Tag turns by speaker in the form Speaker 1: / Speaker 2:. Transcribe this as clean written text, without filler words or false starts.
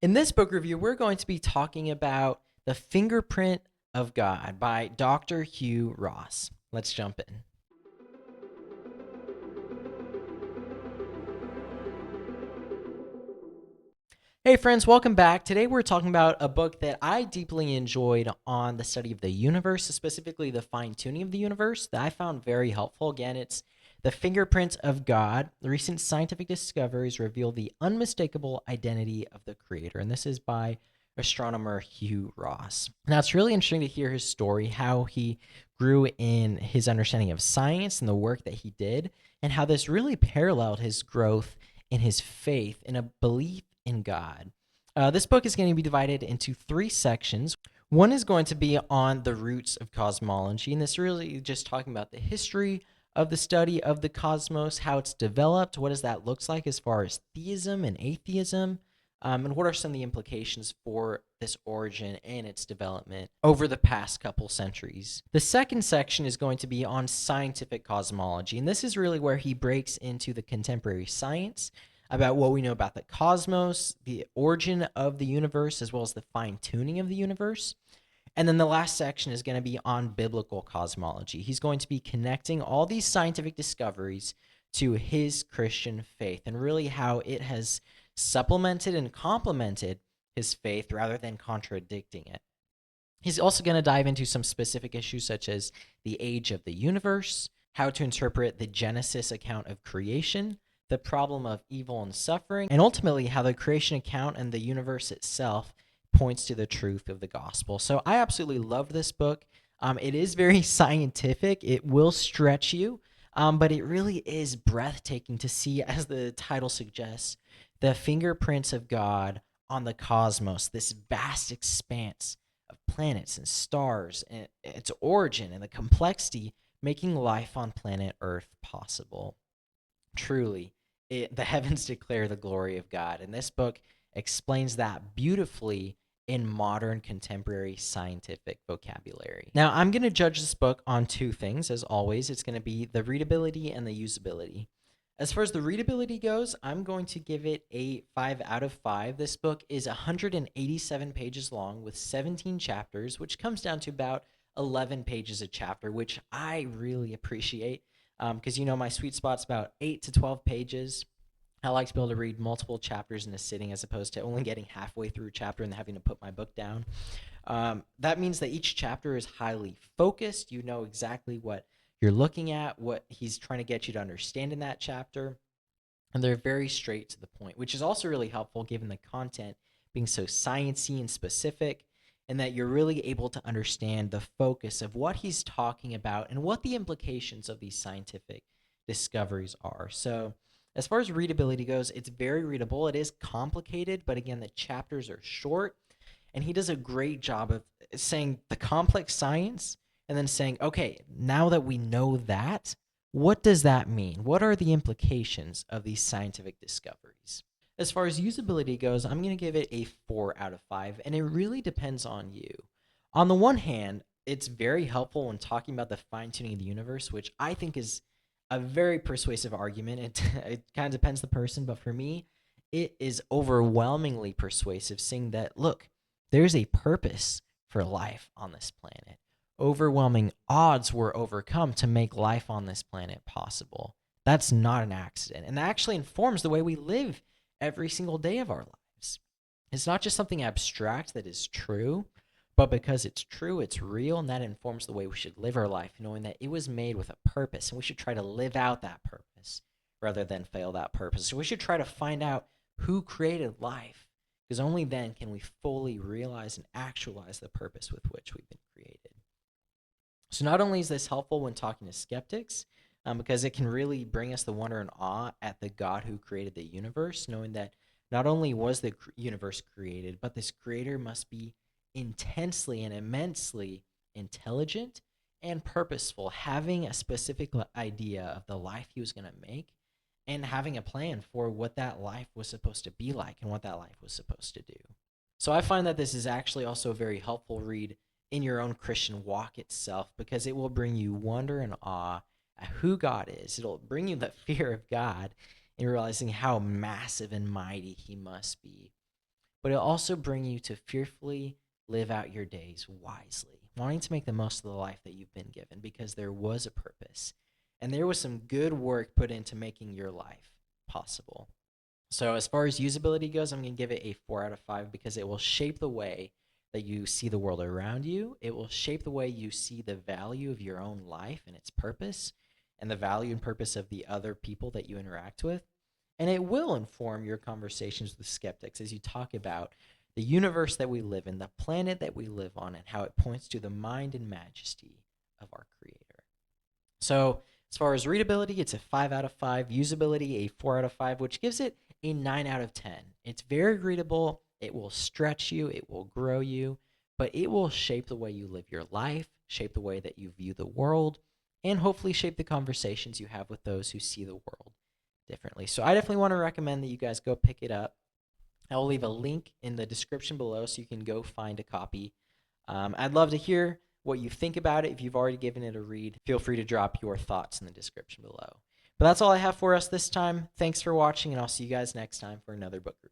Speaker 1: In this book review, we're going to be talking about The Fingerprint of God by Dr. Hugh Ross. Let's jump in. Hey friends, welcome back. Today we're talking about a book that I deeply enjoyed on the study of the universe, specifically the fine-tuning of the universe, that I found very helpful. Again, it's The Fingerprint of God. Recent scientific discoveries reveal the unmistakable identity of the Creator. And this is by astronomer Hugh Ross. Now, it's really interesting to hear his story, how he grew in his understanding of science and the work that he did, and how this really paralleled his growth in his faith and a belief in God. This book is going to be divided into three sections. One is going to be on the roots of cosmology, and this really just talking about the history of the study of the cosmos, how it's developed, what does that looks like as far as theism and atheism, and what are some of the implications for this origin and its development over the past couple centuries. The second section is going to be on scientific cosmology, and this is really where he breaks into the contemporary science about what we know about the cosmos, the origin of the universe, as well as the fine-tuning of the universe. And then the last section is going to be on biblical cosmology. He's going to be connecting all these scientific discoveries to his Christian faith and really how it has supplemented and complemented his faith rather than contradicting it. He's also going to dive into some specific issues such as the age of the universe, how to interpret the Genesis account of creation, the problem of evil and suffering, and ultimately how the creation account and the universe itself points to the truth of the gospel. So I absolutely love this book. It is very scientific. It will stretch you, but it really is breathtaking to see, as the title suggests, the fingerprints of God on the cosmos, this vast expanse of planets and stars, and its origin and the complexity making life on planet Earth possible. Truly, the heavens declare the glory of God. And this book explains that beautifully in modern contemporary scientific vocabulary. Now, I'm going to judge this book on two things, as always. It's going to be the readability and the usability. As far as the readability goes, I'm going to give it a 5 out of 5. This book is 187 pages long with 17 chapters, which comes down to about 11 pages a chapter, which I really appreciate because my sweet spot's about 8 to 12 pages. I like to be able to read multiple chapters in a sitting as opposed to only getting halfway through a chapter and having to put my book down. That means that each chapter is highly focused. You know exactly what you're looking at, what he's trying to get you to understand in that chapter. And they're very straight to the point, which is also really helpful given the content being so sciencey and specific, and that you're really able to understand the focus of what he's talking about and what the implications of these scientific discoveries are. So, as far as readability goes, it's very readable. It is complicated, but again, the chapters are short, and he does a great job of saying the complex science and then saying, okay, now that we know that, what does that mean? What are the implications of these scientific discoveries? As far as usability goes, I'm going to give it a 4 out of 5, and it really depends on you. On the one hand, it's very helpful when talking about the fine tuning of the universe, which I think is a very persuasive argument. It kind of depends the person, but for me, it is overwhelmingly persuasive, seeing that, look, there's a purpose for life on this planet. Overwhelming odds were overcome to make life on this planet possible. That's not an accident. And that actually informs the way we live every single day of our lives. It's not just something abstract that is true, but because it's true, it's real, and that informs the way we should live our life, knowing that it was made with a purpose, and we should try to live out that purpose rather than fail that purpose. So we should try to find out who created life, because only then can we fully realize and actualize the purpose with which we've been created. So not only is this helpful when talking to skeptics, because it can really bring us the wonder and awe at the God who created the universe, knowing that not only was the universe created, but this creator must be intensely and immensely intelligent and purposeful, having a specific idea of the life he was going to make and having a plan for what that life was supposed to be like and what that life was supposed to do. So I find that this is actually also a very helpful read in your own Christian walk itself, because it will bring you wonder and awe at who God is. It'll bring you the fear of God in realizing how massive and mighty he must be. but it'll also bring you to fearfully live out your days wisely, wanting to make the most of the life that you've been given because there was a purpose and there was some good work put into making your life possible. So, as far as usability goes, I'm going to give it a 4 out of 5 because it will shape the way that you see the world around you. It will shape the way you see the value of your own life and its purpose, and the value and purpose of the other people that you interact with. And it will inform your conversations with skeptics as you talk about the universe that we live in, the planet that we live on, and how it points to the mind and majesty of our Creator. So, as far as readability, it's a 5 out of 5. Usability, a 4 out of 5, which gives it a 9 out of 10. It's very readable. It will stretch you, it will grow you, but it will shape the way you live your life, shape the way that you view the world, and hopefully shape the conversations you have with those who see the world differently. So I definitely want to recommend that you guys go pick it up. I will leave a link in the description below so you can go find a copy. I'd love to hear what you think about it. If you've already given it a read, feel free to drop your thoughts in the description below. But that's all I have for us this time. Thanks for watching, and I'll see you guys next time for another book review.